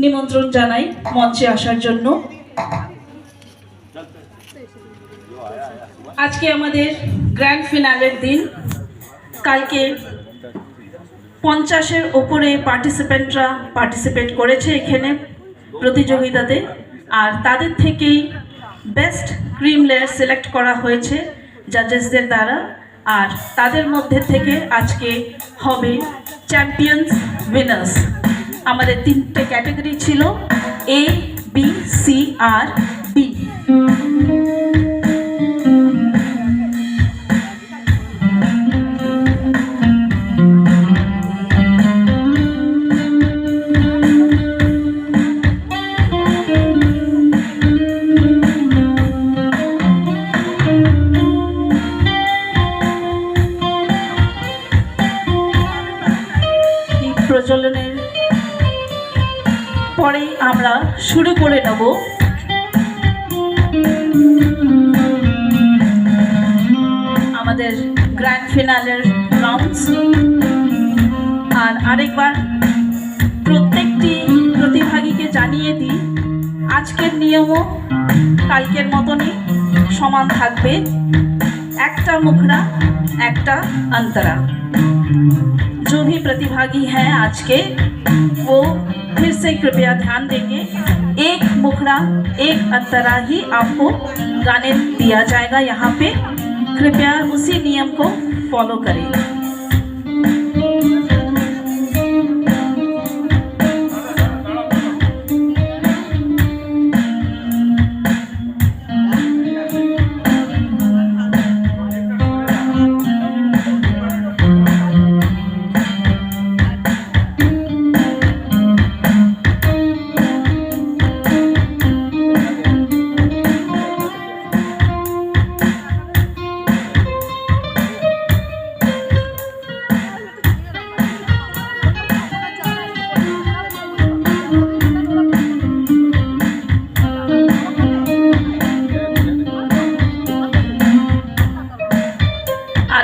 নিমন্ত্রণ জানাই মঞ্চে আসার জন্য। আজকে আমাদের গ্র্যান্ড ফিনালের দিন। কালকে 50-এর ওপরে পার্টিসিপেন্টরা পার্টিসিপেট করেছে এখানে প্রতিযোগিতাতে, আর তাদের থেকেই বেস্ট ক্রিম লেয়ার সিলেক্ট করা হয়েছে জাজেসদের দ্বারা, আর তাদের মধ্যে থেকে আজকে হবে চ্যাম্পিয়ন্স উইনার্স। আমাদের 3টে ক্যাটাগরি ছিল, A, B, C R D। প্রজ্বলনের পরেই আমরা শুরু করে নেব আমাদের গ্র্যান্ড ফিনালের রাউন্ডস। আর আরেকবার প্রত্যেকটি প্রতিভাগীকে জানিয়ে দিই, আজকের নিয়মও কালকের মতনই সমান থাকবে, একটা মুখরা একটা अंतरा। जो भी प्रतिभागी हैं आज के, वो फिर से कृपया ध्यान देंगे, एक मुखड़ा एक अंतरा ही आपको गाने दिया जाएगा यहाँ पे। कृपया उसी नियम को फॉलो करें।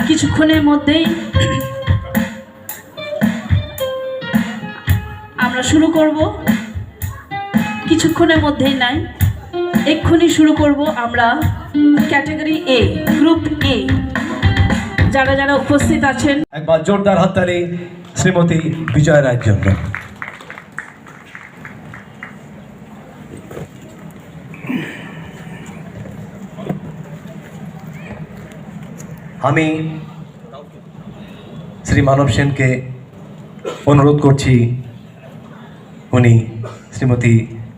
কিছুক্ষণের মধ্যেই আমরা শুরু করব, কিছুক্ষণের মধ্যেই নাই, এক্ষুনি শুরু করব আমরা ক্যাটাগরি A, গ্রুপ A। যারা যারা উপস্থিত আছেন, একবার জোরদার হাততালি শ্রীমতী বিজয়া রায়ের জন্য। আমি শ্রী মানব সেনকে অনুরোধ করছি উনি শ্রীমতী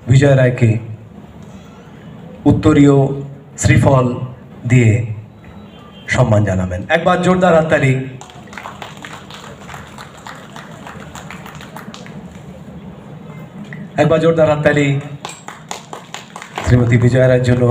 বিজয়া রায়কে উত্তরীয় শ্রীফল দিয়ে সম্মান জানাবেন। একবার জোরদার হাততালি। একবার জোরদার হাততালি শ্রীমতী বিজয়া রায়ের জন্য।